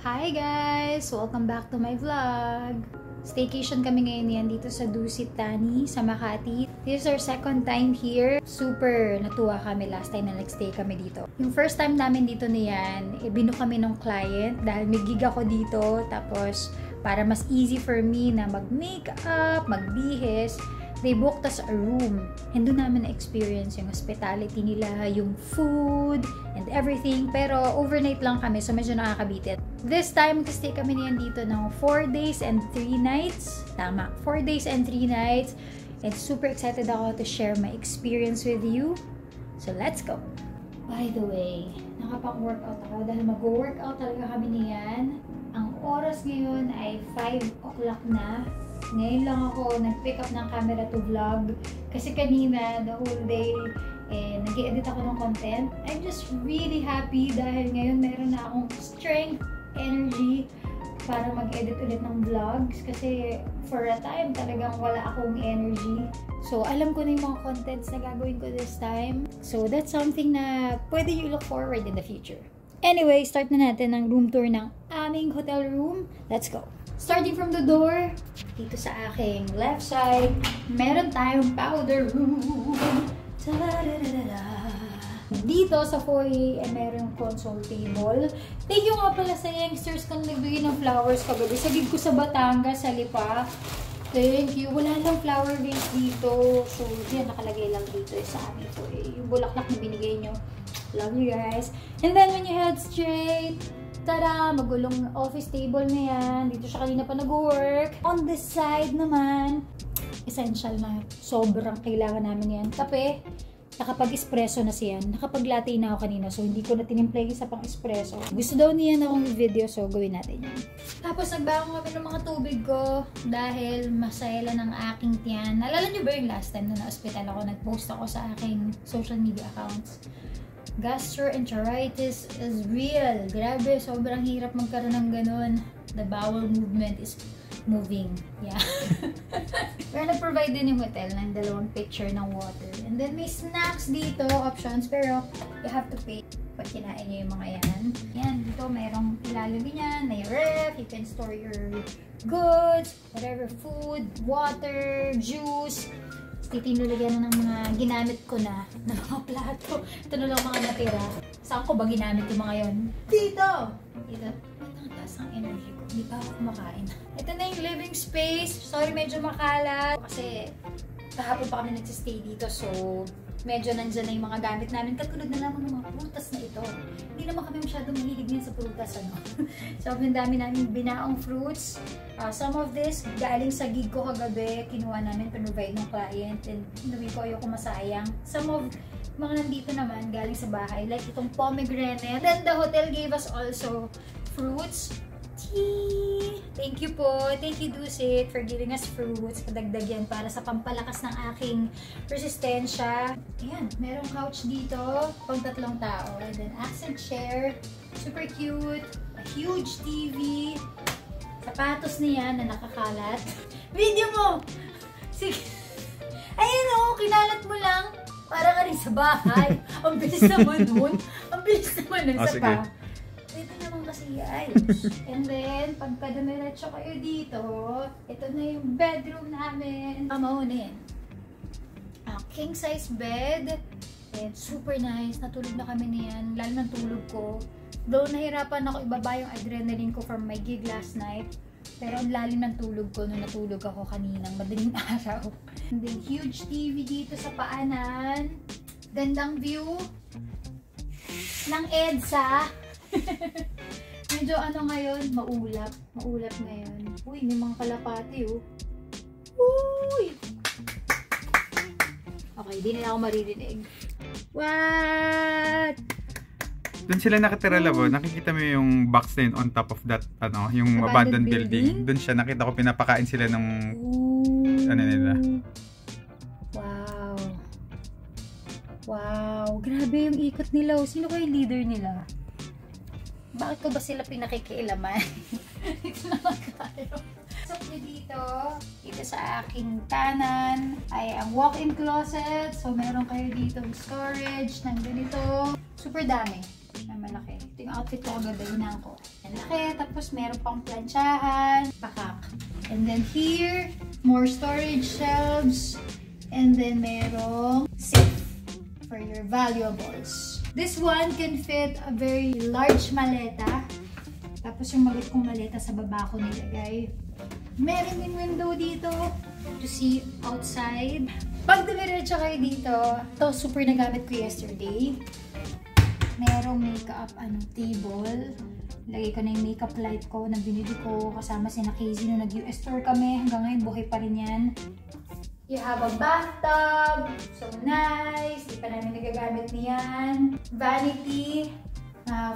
Hi guys! Welcome back to my vlog! Staycation kami ngayon yan dito sa Dusit Thani sa Makati. This is our second time here. Super natuwa kami last time na nag-stay kami dito. Yung first time namin dito niyan, binu kami ng client dahil may gig ako dito. Tapos para mas easy for me na mag-makeup, magbihis, they booked us a room. And doon namin na-experience yung hospitality nila, yung food, and everything. Pero overnight lang kami, so medyo nakakabitit. This time, stay kami niyan dito ng 4 days and 3 nights. Tama, 4 days and 3 nights. And super excited ako to share my experience with you. So let's go! By the way, nakapang-workout ako dahil mag-workout talaga kami niyan. Ang oras ngayon ay 5 o'clock na. Ngayon lang ako nag-pick up ng camera to vlog. Kasi kanina, the whole day, nag-edit ako ng content. I'm just really happy dahil ngayon meron na akong strength, energy para mag-edit ulit ng vlogs. Kasi for a time, talagang wala akong energy. So, alam ko na yung mga contents na gagawin ko this time. So, that's something na pwede you look forward in the future. Anyway, start na natin ang room tour ng aming hotel room. Let's go! Starting from the door, dito sa aking left side, meron tayong powder room. Dito sa foyer, meron console table. Thank you nga pala sa youngsters kung nagbigay ng flowers kagabi. Sa gig ko sa Batangas, sa Lipa. Thank you. Wala lang flower vase dito. So, yan, nakalagay lang dito sa amin. So, yung bulaklak na binigay nyo. Love you guys. And then, when you head straight, tada! Magulong office table na yan. Dito siya kanina pa nag-work. On this side naman, essential na. Sobrang kailangan namin yan. Kape. Nakapag-espresso na siya. Nakapag-latte na ako kanina. So, hindi ko na tinimplay isa pang espresso. Gusto daw niya na akong video. So, gawin natin yan. Tapos, nagbago kami ng mga tubig ko. Dahil masaya lang ang aking tiyan. Naalala niyo ba yung last time na na-hospital ako? Nag-post ako sa aking social media accounts. Gastroenteritis is real. Grabe, sobrang hirap magkaroon ng ganun. The bowel movement is moving. Yeah. Pero nag-provide din yung hotel ng 2 pitcher ng water. And then may snacks dito, options, pero you have to pay pag kinain nyo yung mga yan. Yan, dito mayroong ilalagay niyan, may ref, you can store your goods, whatever, food, water, juice. Titinulagyan na ng mga ginamit ko na mga plato. Ito na lang mga natira. Saan ko ba ginamit yung mga yon? Dito! Dito. Ang taas ang energy ko. Hindi pa ako kumakain. Ito na yung living space. Sorry, medyo makalat. Kasi kahapon pa kami nagsistay dito. So, medyo nandyan na yung mga gamit namin. Katulad na lamang ng mga prutas na ito. Hindi naman kami masyadong mahilig din sa prutas, ano. So, ang dami namin binaong fruits. Some of this, galing sa gig ko kagabi, kinuha namin, pinrovide ng client, and inuwi ko, ayoko masayang. Some of mga nandito naman, galing sa bahay, like itong pomegranate. Then, the hotel gave us also fruits. Tea! Thank you po. Thank you, Dusit, for giving us fruits. Padagdag yan para sa pampalakas ng aking resistensya. Ayan, merong couch dito, pang 3 tao. And then, accent chair. Super cute. A huge TV. Sapatos niyan na nakakalat. Video mo! Sige. Ayan o, kinalat mo lang. Para ka rin sa bahay. Ang bilis naman nun. Ang bilis naman nun sa pa. Ito naman kasi ayos. And then, pagka dumiretso kayo dito, ito na yung bedroom namin. Mauna yan. King size bed. And super nice. Natulog na kami niyan. Lalo ng tulog ko. Though nahirapan ako ibaba yung adrenaline ko from my gig last night. Pero ang lalim ng tulog ko nung natulog ako kaninang madaling araw. And then huge TV dito sa paanan. Gandang view ng EDSA. Medyo ano ngayon, maulap. Maulap ngayon. Uy, may mga kalapati oh. Uy! Okay, di na ako maririnig. What? Doon sila nakatira labo. Nakikita mo yung box na yun on top of that, ano, yung abandoned building. Doon siya, nakita ko pinapakain sila ng, ano nila. Wow. Wow. Grabe yung ikot nila. Sino kayo leader nila? Bakit ko ba sila pinakikialaman? Ito naman kayo. So, dito sa aking kanan ay ang walk-in closet. So, meron kayo dito storage ng ganito. Super dami. Na malaki. Ito yung outfit ko kagabi, hinang ko. And malaki. Tapos meron pang planchahan, pakak. And then here, more storage shelves. And then merong safe for your valuables. This one can fit a very large maleta. Tapos yung maliit kong maleta sa baba ko nilagay. Meron din window dito to see outside. Pag dumiretso kayo dito, ito super nagamit ko yesterday. Merong makeup table. Lagay ko na yung makeup light ko na binili ko kasama si Casey nung nag-US tour kami. Hanggang ngayon buhay pa rin yan. You have a bathtub. So nice. Di pa namin nagagamit niyan. Vanity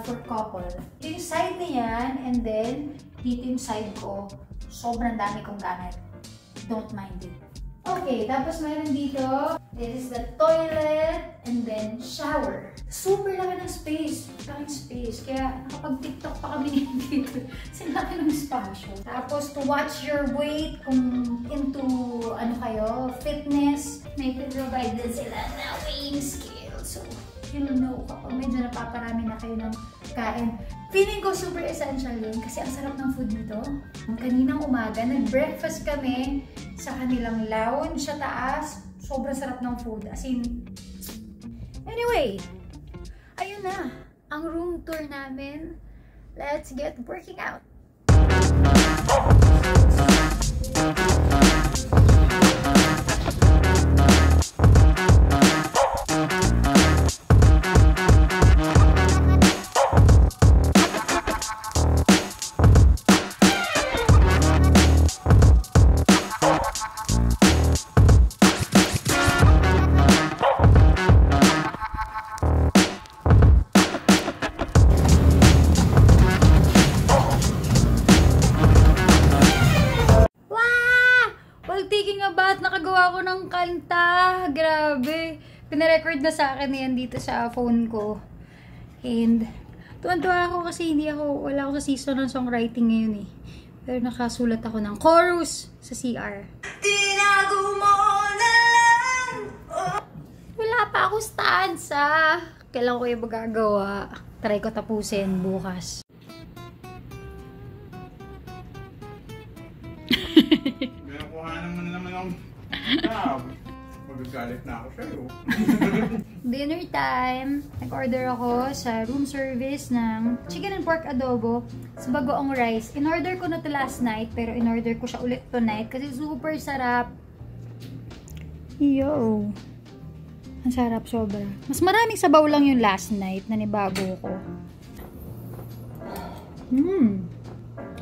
for couple. Ito yung side niyan. And then, dito yung side ko. Sobrang dami kong gamit. Don't mind it. Okay, tapos mayroon dito. This is the toilet and then shower. Super laki ng space. Laking space. Kaya nakapag-tiktok pa kami dito. Kasi laki ng spasyo. Tapos to watch your weight, kung into kayo, fitness, may provide din sila na weighing scale. So, you'll know kapag medyo napaparami na kayo ng kain. Feeling ko super essential yun kasi ang sarap ng food nito. Kaninang umaga, nag-breakfast kami sa kanilang lounge sa taas. Sobrang sarap ng food. As in, anyway, ayun na. Ang room tour namin. Let's get working out. Nakagawa ko ng kanta. Grabe. Pinarecord na sa akin yan dito sa phone ko. And, tuwan-tuwa ako kasi wala ako sa season ng songwriting ngayon eh. Pero nakasulat ako ng chorus sa CR. Tinago mo na lang. Wala pa ako stanza. Kailan ko yung magagawa? Try ko tapusin bukas. Kuhanan mo na naman ang magagalit na ako sa'yo. Dinner time. Nag-order ako sa room service ng chicken and pork adobo sa bagoong rice. In-order ko na to last night, pero in-order ko siya ulit tonight kasi super sarap. Yo! Ang sarap sobra. Mas maraming sabaw lang yung last night na nibago ko.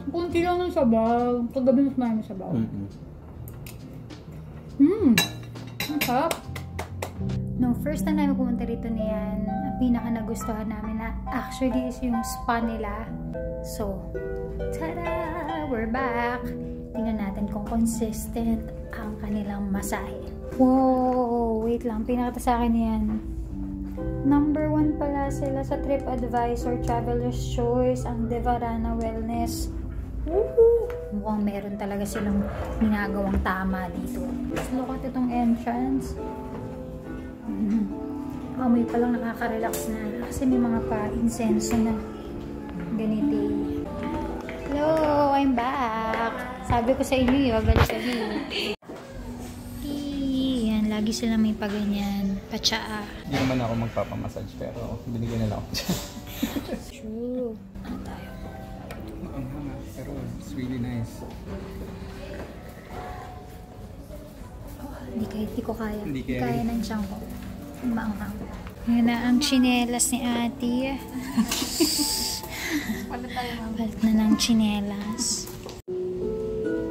Kunti lang ng sabaw. Kagabi mas maraming sabaw. Ang sarap. No, first time namin pumunta rito niyan, ang pinaka nagustuhan namin na actually is yung spa nila. So, tada! We're back! Tingnan natin kung consistent ang kanilang masahe. Wow! Wait lang, pinakita sa akin yan. Number 1 pala sila sa TripAdvisor Traveler's Choice, ang Devarana Wellness. Woohoo! Mukhang meron talaga silang ginagawang tama dito. Just look at itong entrance. Amoy pa lang nakaka-relax na. Kasi may mga pa-insenso na ganito. Hello! I'm back! Sabi ko sa inyo yun, balik sa inyo. Yan, lagi sila may paganyan. Patsaa. Hindi naman ako magpapamassage pero binigyan na lang ako. True. Ano tayo? Pero it's really nice. Hindi ko kaya. Hindi kaya ng tiyan ko. Maanghang. Yan na ang tsinelas ni ate. Palit na ng tsinelas.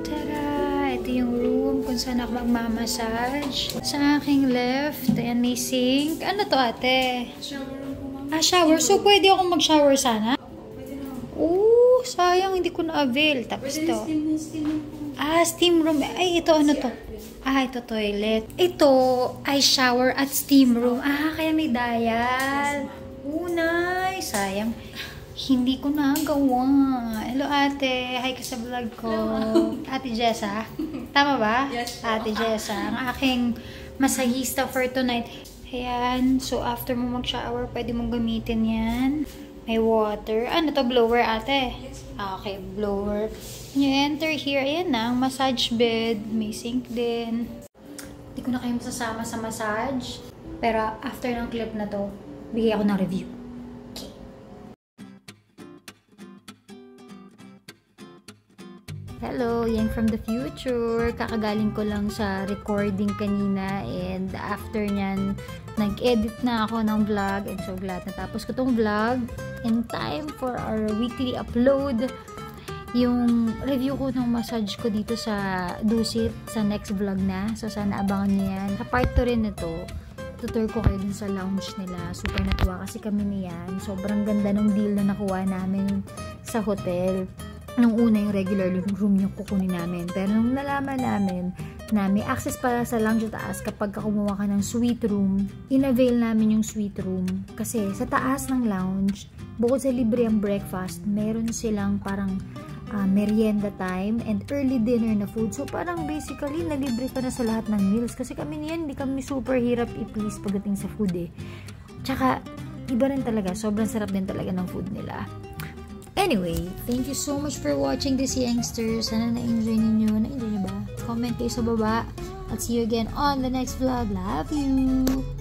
Tara! Ito yung room kung saan ako magmamassage. Sa aking left, ayan may sink. Ano to ate? Shower. So pwede akong mag-shower sana? Oh, sayang hindi ko na-avail. Tapos to. Steam room. Ay, ito ano to? Ito toilet. Ito ay shower at steam room. Kaya may dial. Nice. Sayang. Hindi ko nagawa. Hello ate. Hi ka sa vlog ko. Ate Jessa. Tama ba? Yes. Ate Jessa. Ang aking masahista for tonight. Ayan. So after mo mag-shower, pwede mong gamitin yan. May water. Ano to? Blower, ate? Okay, blower. You enter here. Ayan na, massage bed. May sink din. Hindi ko na kayo masasama sa massage. Pero after ng clip na to, bigay ako ng review. Okay. Hello, Yang from the future. Kakagaling ko lang sa recording kanina and after nyan, nag-edit na ako ng vlog and so glad natapos ko tong vlog in time for our weekly upload. Yung review ko ng massage ko dito sa Dusit sa next vlog na. So sana abangan niyo yan. Sa part 2 rin nito, tutur ko kayo dun sa lounge nila. Super natuwa kasi kami niyan. Sobrang ganda ng deal na nakuha namin sa hotel. Nung una yung regular room yung kukunin namin. Pero nung nalaman namin na may access pala sa lounge sa taas kapag kumuha ka ng suite room, in-avail namin yung suite room. Kasi sa taas ng lounge, bukod sa libre ang breakfast, meron silang parang merienda time and early dinner na food. So parang basically, nalibre ka na sa lahat ng meals. Kasi kami niyan, hindi kami super hirap i-please pagdating sa food eh. Tsaka, iba rin talaga. Sobrang sarap din talaga ng food nila. Anyway, thank you so much for watching this Youngsters. Sana na-enjoy ninyo. Na-enjoy nyo ba? Comment kayo sa baba. At see you again on the next vlog. Love you!